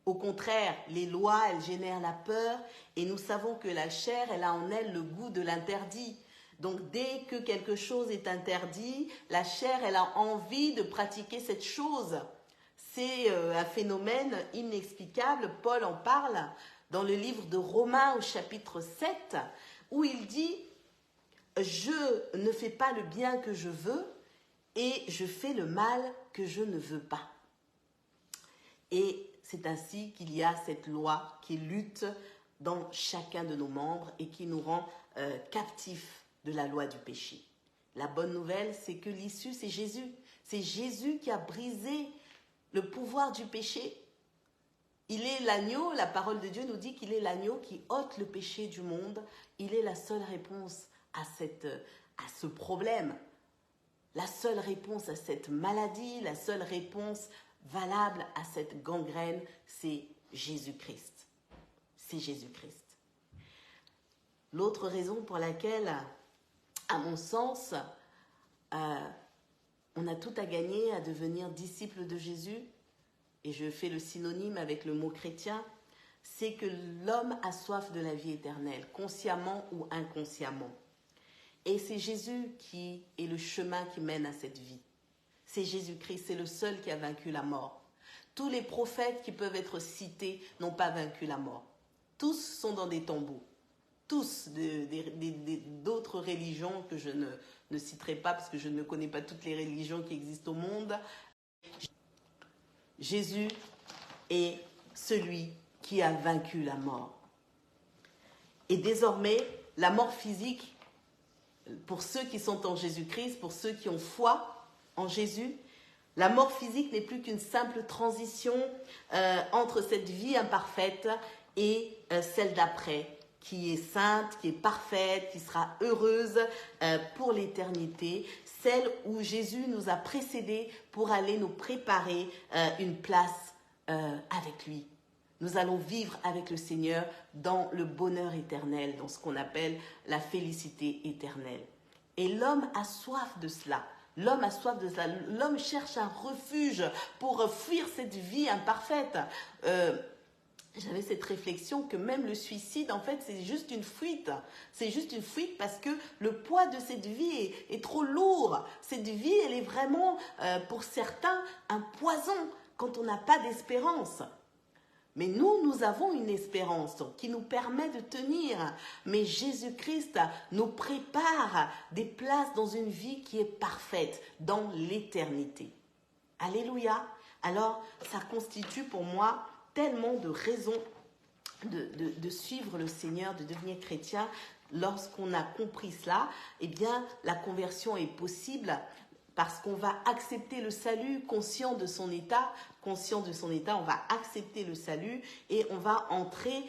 Au contraire, les lois, elles génèrent la peur et nous savons que la chair, elle a en elle le goût de l'interdit. Donc dès que quelque chose est interdit, la chair, elle a envie de pratiquer cette chose. C'est un phénomène inexplicable. Paul en parle dans le livre de Romains au chapitre 7, où il dit « Je ne fais pas le bien que je veux et je fais le mal que je ne veux pas. » Et c'est ainsi qu'il y a cette loi qui lutte dans chacun de nos membres et qui nous rend captifs de la loi du péché. La bonne nouvelle, c'est que l'issue, c'est Jésus. C'est Jésus qui a brisé le pouvoir du péché. Il est l'agneau, la parole de Dieu nous dit qu'il est l'agneau qui ôte le péché du monde. Il est la seule réponse à ce problème, la seule réponse à cette maladie, la seule réponse valable à cette gangrène, c'est Jésus-Christ. C'est Jésus-Christ. L'autre raison pour laquelle, à mon sens, on a tout à gagner à devenir disciple de Jésus, et je fais le synonyme avec le mot chrétien, c'est que l'homme a soif de la vie éternelle, consciemment ou inconsciemment. Et c'est Jésus qui est le chemin qui mène à cette vie. C'est Jésus-Christ, c'est le seul qui a vaincu la mort. Tous les prophètes qui peuvent être cités n'ont pas vaincu la mort. Tous sont dans des tombeaux. Tous d'autres religions que je ne citerai pas parce que je ne connais pas toutes les religions qui existent au monde. Jésus est celui qui a vaincu la mort. Et désormais, la mort physique, pour ceux qui sont en Jésus-Christ, pour ceux qui ont foi en Jésus, la mort physique n'est plus qu'une simple transition entre cette vie imparfaite et celle d'après, qui est sainte, qui est parfaite, qui sera heureuse pour l'éternité, celle où Jésus nous a précédés pour aller nous préparer une place avec lui. Nous allons vivre avec le Seigneur dans le bonheur éternel, dans ce qu'on appelle la félicité éternelle. Et l'homme a soif de cela. L'homme a soif de cela. L'homme cherche un refuge pour fuir cette vie imparfaite. J'avais cette réflexion que même le suicide, en fait, c'est juste une fuite. C'est juste une fuite parce que le poids de cette vie est trop lourd. Cette vie, elle est vraiment, pour certains, un poison quand on n'a pas d'espérance. Mais nous avons une espérance qui nous permet de tenir. Mais Jésus-Christ nous prépare des places dans une vie qui est parfaite, dans l'éternité. Alléluia. Alors, ça constitue pour moi tellement de raisons de suivre le Seigneur, de devenir chrétien. Lorsqu'on a compris cela, eh bien, la conversion est possible parce qu'on va accepter le salut conscient de son état. Conscient de son état, on va accepter le salut et on va entrer,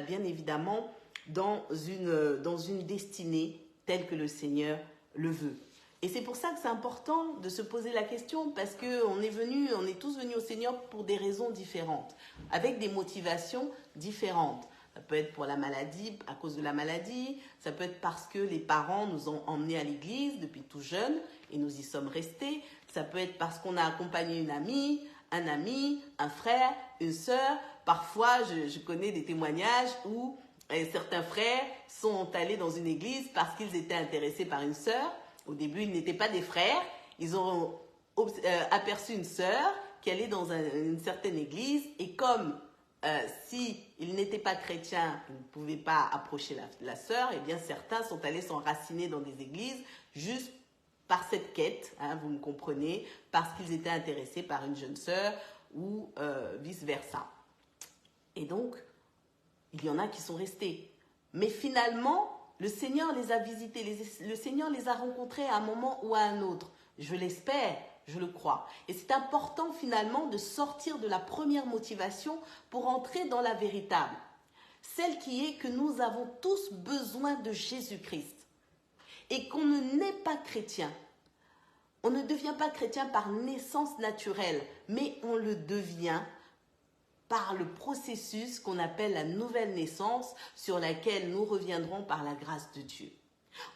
bien évidemment, dans une destinée telle que le Seigneur le veut. Et c'est pour ça que c'est important de se poser la question parce qu'on est tous venus au Seigneur pour des raisons différentes, avec des motivations différentes. Ça peut être pour la maladie, à cause de la maladie. Ça peut être parce que les parents nous ont emmenés à l'église depuis tout jeune et nous y sommes restés. Ça peut être parce qu'on a accompagné une amie un ami, un frère, une sœur. Parfois, je connais des témoignages où certains frères sont allés dans une église parce qu'ils étaient intéressés par une sœur. Au début, ils n'étaient pas des frères. Ils ont aperçu une sœur qui allait dans une certaine église et comme s'ils n'étaient pas chrétiens, ils ne pouvaient pas approcher la sœur, et bien certains sont allés s'enraciner dans des églises juste par cette quête, hein, vous me comprenez, parce qu'ils étaient intéressés par une jeune sœur ou vice-versa. Et donc, il y en a qui sont restés. Mais finalement, le Seigneur les a visités, le Seigneur les a rencontrés à un moment ou à un autre. Je l'espère, je le crois. Et c'est important finalement de sortir de la première motivation pour entrer dans la véritable. Celle qui est que nous avons tous besoin de Jésus-Christ. Et qu'on n'est pas chrétien. On ne devient pas chrétien par naissance naturelle, mais on le devient par le processus qu'on appelle la nouvelle naissance, sur laquelle nous reviendrons par la grâce de Dieu.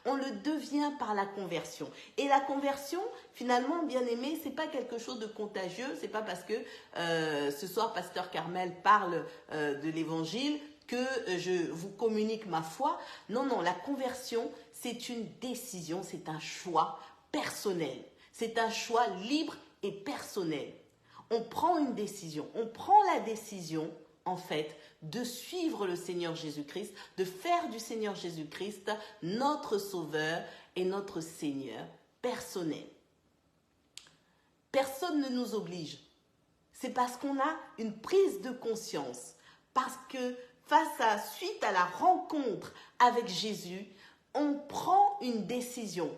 On le devient par la conversion. Et la conversion, finalement, bien aimé, c'est pas quelque chose de contagieux. C'est pas parce que ce soir, Pasteur Carmel parle de l'évangile que je vous communique ma foi. Non, non, la conversion, c'est une décision, c'est un choix personnel. C'est un choix libre et personnel. On prend une décision, on prend la décision, en fait, de suivre le Seigneur Jésus-Christ, de faire du Seigneur Jésus-Christ notre Sauveur et notre Seigneur personnel. Personne ne nous oblige. C'est parce qu'on a une prise de conscience, parce que suite à la rencontre avec Jésus, on prend une décision.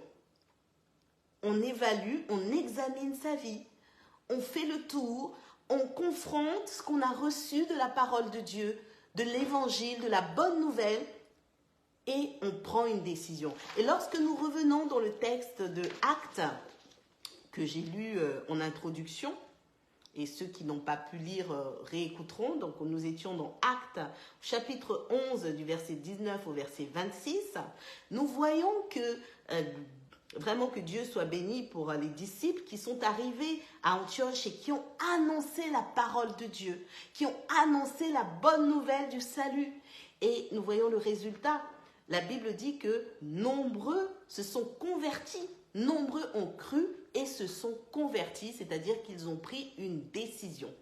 On évalue, on examine sa vie. On fait le tour, on confronte ce qu'on a reçu de la parole de Dieu, de l'évangile, de la bonne nouvelle, et on prend une décision. Et lorsque nous revenons dans le texte de Actes, que j'ai lu en introduction, et ceux qui n'ont pas pu lire réécouteront, donc nous étions dans Actes, chapitre 11, du verset 19 au verset 26, nous voyons que... Vraiment que Dieu soit béni pour les disciples qui sont arrivés à Antioche et qui ont annoncé la parole de Dieu, qui ont annoncé la bonne nouvelle du salut. Et nous voyons le résultat. La Bible dit que nombreux se sont convertis, nombreux ont cru et se sont convertis, c'est-à-dire qu'ils ont pris une décision.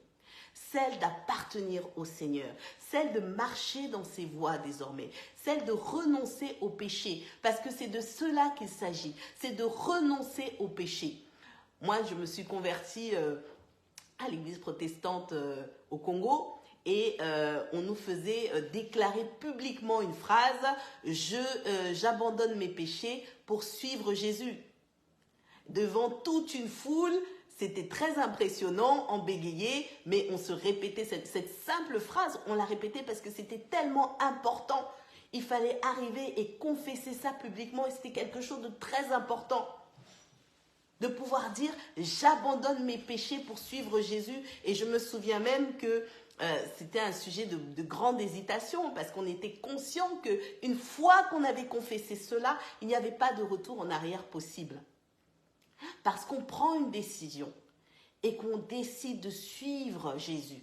Celle d'appartenir au Seigneur, celle de marcher dans ses voies désormais, celle de renoncer au péché, parce que c'est de cela qu'il s'agit, c'est de renoncer au péché. Moi, je me suis convertie à l'église protestante au Congo et on nous faisait déclarer publiquement une phrase « j'abandonne mes péchés pour suivre Jésus ». Devant toute une foule, c'était très impressionnant, en bégayé, mais on se répétait cette simple phrase, on la répétait parce que c'était tellement important. Il fallait arriver et confesser ça publiquement et c'était quelque chose de très important. De pouvoir dire, j'abandonne mes péchés pour suivre Jésus. Et je me souviens même que c'était un sujet de grande hésitation parce qu'on était conscient qu'une fois qu'on avait confessé cela, il n'y avait pas de retour en arrière possible. Parce qu'on prend une décision et qu'on décide de suivre Jésus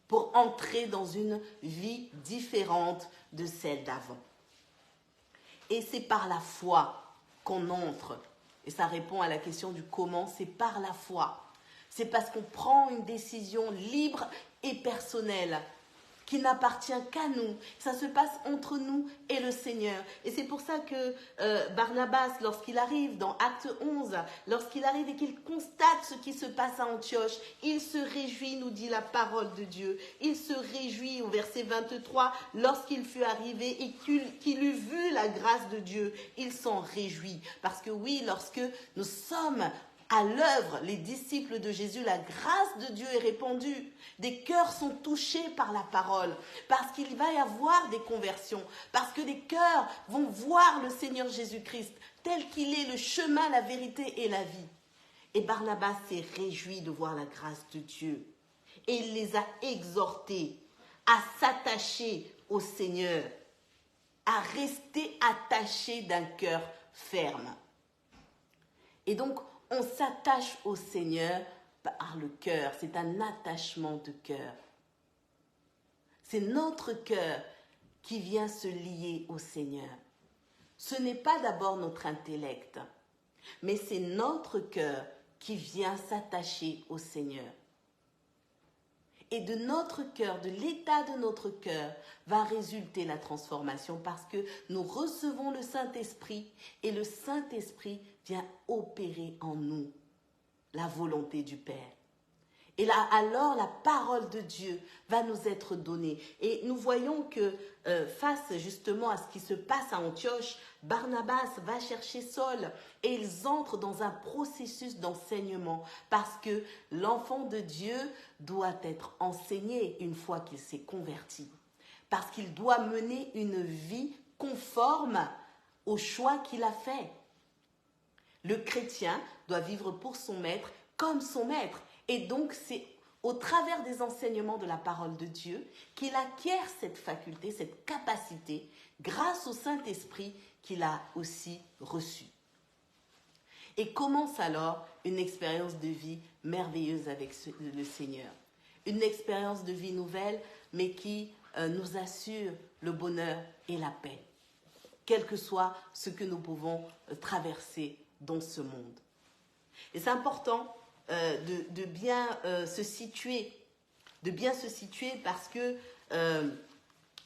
pour entrer dans une vie différente de celle d'avant. Et c'est par la foi qu'on entre. Et ça répond à la question du comment, c'est par la foi. C'est parce qu'on prend une décision libre et personnelle qui n'appartient qu'à nous. Ça se passe entre nous et le Seigneur. Et c'est pour ça que Barnabas, lorsqu'il arrive dans Acte 11, lorsqu'il arrive et qu'il constate ce qui se passe à Antioche, il se réjouit, nous dit la parole de Dieu. Il se réjouit au verset 23, lorsqu'il fut arrivé et qu'il eut vu la grâce de Dieu, il s'en réjouit. Parce que oui, lorsque nous sommes à l'œuvre, les disciples de Jésus, la grâce de Dieu est répandue. Des cœurs sont touchés par la parole, parce qu'il va y avoir des conversions, parce que des cœurs vont voir le Seigneur Jésus-Christ tel qu'il est, le chemin, la vérité et la vie. Et Barnabas s'est réjoui de voir la grâce de Dieu. Et il les a exhortés à s'attacher au Seigneur, à rester attachés d'un cœur ferme. Et donc, on s'attache au Seigneur par le cœur, c'est un attachement de cœur. C'est notre cœur qui vient se lier au Seigneur. Ce n'est pas d'abord notre intellect, mais c'est notre cœur qui vient s'attacher au Seigneur. Et de notre cœur, de l'état de notre cœur, va résulter la transformation parce que nous recevons le Saint-Esprit et le Saint-Esprit vient opérer en nous la volonté du Père. Et là, alors, la parole de Dieu va nous être donnée. Et nous voyons que face justement à ce qui se passe à Antioche, Barnabas va chercher Saul et ils entrent dans un processus d'enseignement parce que l'enfant de Dieu doit être enseigné une fois qu'il s'est converti. Parce qu'il doit mener une vie conforme au choix qu'il a fait. Le chrétien doit vivre pour son maître comme son maître. Et donc, c'est au travers des enseignements de la parole de Dieu qu'il acquiert cette faculté, cette capacité, grâce au Saint-Esprit qu'il a aussi reçu. Et commence alors une expérience de vie merveilleuse avec le Seigneur. Une expérience de vie nouvelle, mais qui nous assure le bonheur et la paix, quel que soit ce que nous pouvons traverser dans ce monde. Et c'est important de bien se situer, parce que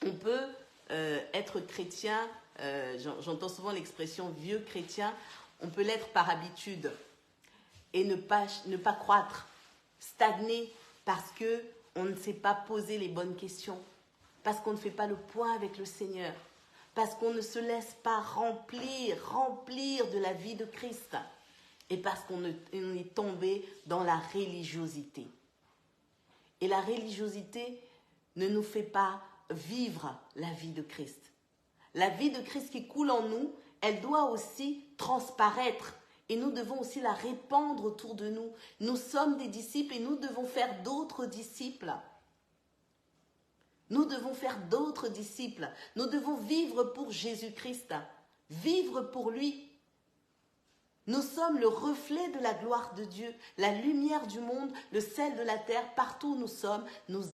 on peut être chrétien, j'entends souvent l'expression vieux chrétien, on peut l'être par habitude et ne pas croître, stagner parce que on ne sait pas poser les bonnes questions, parce qu'on ne fait pas le point avec le Seigneur, parce qu'on ne se laisse pas remplir de la vie de Christ. Et parce qu'on est tombé dans la religiosité. Et la religiosité ne nous fait pas vivre la vie de Christ. La vie de Christ qui coule en nous, elle doit aussi transparaître. Et nous devons aussi la répandre autour de nous. Nous sommes des disciples et nous devons faire d'autres disciples. Nous devons faire d'autres disciples. Nous devons vivre pour Jésus-Christ. Vivre pour lui. Nous sommes le reflet de la gloire de Dieu, la lumière du monde, le sel de la terre. Partout où nous sommes, nous